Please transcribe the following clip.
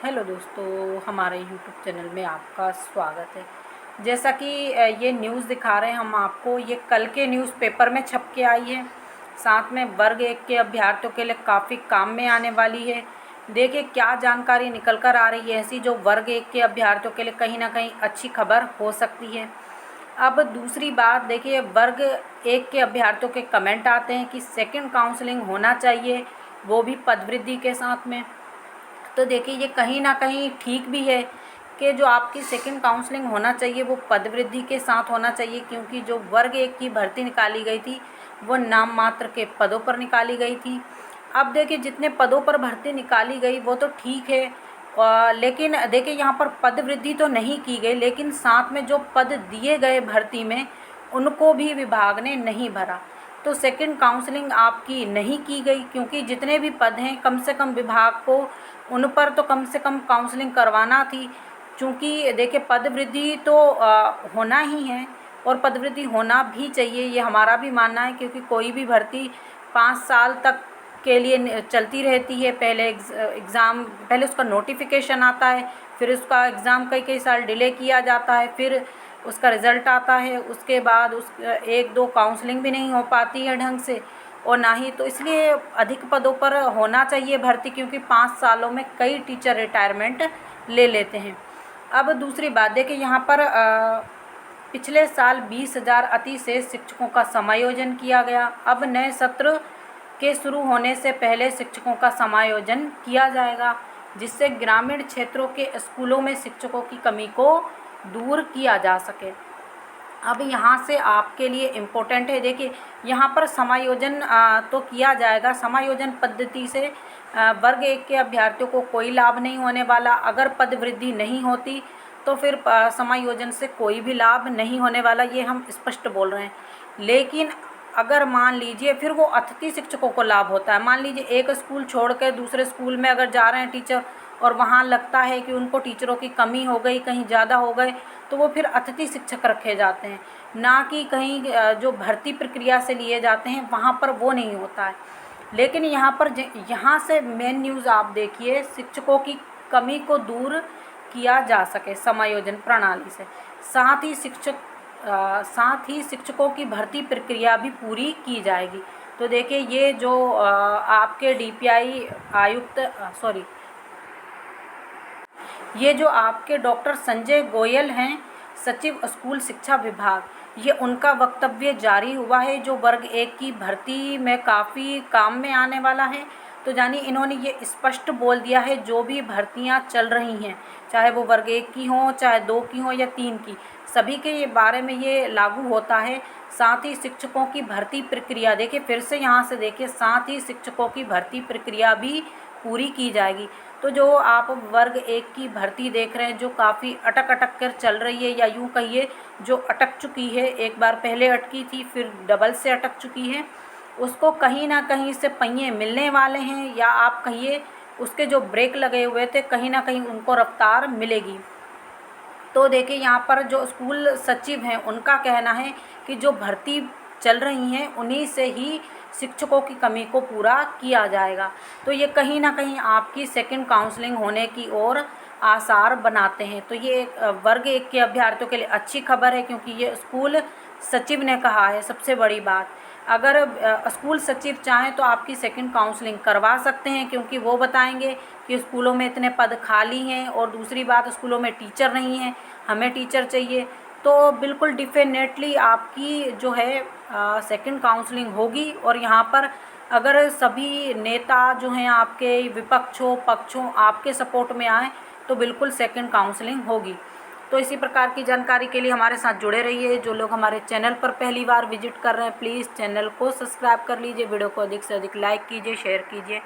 Hello दोस्तों, हमारे YouTube channel में आपका स्वागत है। जैसा कि ये न्यूज़ दिखा रहे हैं हम आपको, ये कल के न्यूज़पेपर में छप के आई है। साथ में वर्ग 1 के अभ्यर्थियों के लिए काफ़ी काम में आने वाली है। देखिए क्या जानकारी निकल कर आ रही है ऐसी, जो वर्ग 1 के अभ्यर्थियों के लिए कहीं ना कहीं अच्छी खबर हो सकती है। अब दूसरी बात देखिए, वर्ग 1 के अभ्यर्थियों के कमेंट आते हैं कि सेकंड काउंसलिंग होना चाहिए, वो भी पदवृद्धि के साथ में। तो देखिए ये कहीं ना कहीं ठीक भी है कि जो आपकी सेकंड काउंसलिंग होना चाहिए वो पदवृद्धि के साथ होना चाहिए, क्योंकि जो वर्ग 1 की भर्ती निकाली गई थी वो नाम मात्र के पदों पर निकाली गई थी। अब देखिए जितने पदों पर भर्ती निकाली गई वो तो ठीक है, लेकिन देखिए यहाँ पर पदवृद्धि तो नहीं की गई, लेकिन साथ में जो पद दिए गए भर्ती में उनको भी विभाग ने नहीं भरा। तो सेकंड काउंसलिंग आपकी नहीं की गई, क्योंकि जितने भी पद हैं कम से कम विभाग को उन पर तो कम से कम काउंसलिंग करवाना थी। चूँकि देखिए पदवृद्धि तो होना ही है और पदवृद्धि होना भी चाहिए, ये हमारा भी मानना है, क्योंकि कोई भी भर्ती 5 साल तक के लिए चलती रहती है। पहले एग्ज़ाम, पहले उसका नोटिफिकेशन आता है, फिर उसका एग्ज़ाम कई कई साल डिले किया जाता है, फिर उसका रिज़ल्ट आता है, उसके बाद उस 1-2 काउंसलिंग भी नहीं हो पाती है ढंग से, और ना ही तो इसलिए अधिक पदों पर होना चाहिए भर्ती, क्योंकि 5 सालों में कई टीचर रिटायरमेंट ले लेते हैं। अब दूसरी बात देखिए, यहाँ पर पिछले साल 20,000 अतिशेष शिक्षकों का समायोजन किया गया। अब नए सत्र के शुरू होने से पहले शिक्षकों का समायोजन किया जाएगा, जिससे ग्रामीण क्षेत्रों के स्कूलों में शिक्षकों की कमी को दूर किया जा सके। अब यहाँ से आपके लिए इम्पोर्टेंट है, देखिए यहाँ पर समायोजन तो किया जाएगा। समायोजन पद्धति से वर्ग 1 के अभ्यर्थियों को कोई लाभ नहीं होने वाला। अगर पद वृद्धि नहीं होती तो फिर समायोजन से कोई भी लाभ नहीं होने वाला, ये हम स्पष्ट बोल रहे हैं। लेकिन अगर मान लीजिए फिर वो अतिथि शिक्षकों को लाभ होता है। मान लीजिए एक स्कूल छोड़ कर दूसरे स्कूल में अगर जा रहे हैं टीचर, और वहाँ लगता है कि उनको टीचरों की कमी हो गई, कहीं ज़्यादा हो गए, तो वो फिर अतिथि शिक्षक रखे जाते हैं, ना कि कहीं जो भर्ती प्रक्रिया से लिए जाते हैं वहाँ पर वो नहीं होता है। लेकिन यहाँ पर यहाँ से मेन न्यूज़ आप देखिए, शिक्षकों की कमी को दूर किया जा सके समायोजन प्रणाली से। साथ ही शिक्षकों की भर्ती प्रक्रिया भी पूरी की जाएगी। तो देखिए ये जो आपके डीपीआई आयुक्त ये जो आपके डॉक्टर संजय गोयल हैं, सचिव स्कूल शिक्षा विभाग, ये उनका वक्तव्य जारी हुआ है, जो वर्ग 1 की भर्ती में काफ़ी काम में आने वाला है। तो जानिए इन्होंने ये स्पष्ट बोल दिया है, जो भी भर्तियां चल रही हैं, चाहे वो वर्ग 1 की हों, चाहे 2 की हों या 3 की, सभी के ये बारे में ये लागू होता है। साथ ही शिक्षकों की भर्ती प्रक्रिया, देखिए फिर से यहाँ से देखिए, साथ ही शिक्षकों की भर्ती प्रक्रिया भी पूरी की जाएगी। तो जो आप वर्ग 1 की भर्ती देख रहे हैं, जो काफ़ी अटक अटक कर चल रही है, या यूँ कहिए जो अटक चुकी है, एक बार पहले अटकी थी फिर डबल से अटक चुकी है, उसको कहीं ना कहीं से पहिए मिलने वाले हैं, या आप कहिए उसके जो ब्रेक लगे हुए थे कहीं ना कहीं उनको रफ्तार मिलेगी। तो देखिए यहाँ पर जो स्कूल सचिव हैं उनका कहना है कि जो भर्ती चल रही हैं उन्हीं से ही शिक्षकों की कमी को पूरा किया जाएगा। तो ये कहीं ना कहीं आपकी सेकंड काउंसलिंग होने की ओर आसार बनाते हैं। तो ये वर्ग 1 के अभ्यर्थियों के लिए अच्छी खबर है, क्योंकि ये स्कूल सचिव ने कहा है। सबसे बड़ी बात, अगर स्कूल सचिव चाहें तो आपकी सेकंड काउंसलिंग करवा सकते हैं, क्योंकि वो बताएंगे कि स्कूलों में इतने पद खाली हैं, और दूसरी बात स्कूलों में टीचर नहीं हैं, हमें टीचर चाहिए। तो बिल्कुल डिफिनेटली आपकी जो है सेकंड काउंसलिंग होगी। और यहाँ पर अगर सभी नेता जो हैं आपके, विपक्षों पक्षों, आपके सपोर्ट में आए तो बिल्कुल सेकंड काउंसलिंग होगी। तो इसी प्रकार की जानकारी के लिए हमारे साथ जुड़े रहिए। जो लोग हमारे चैनल पर पहली बार विजिट कर रहे हैं, प्लीज़ चैनल को सब्सक्राइब कर लीजिए, वीडियो को अधिक से अधिक लाइक कीजिए, शेयर कीजिए।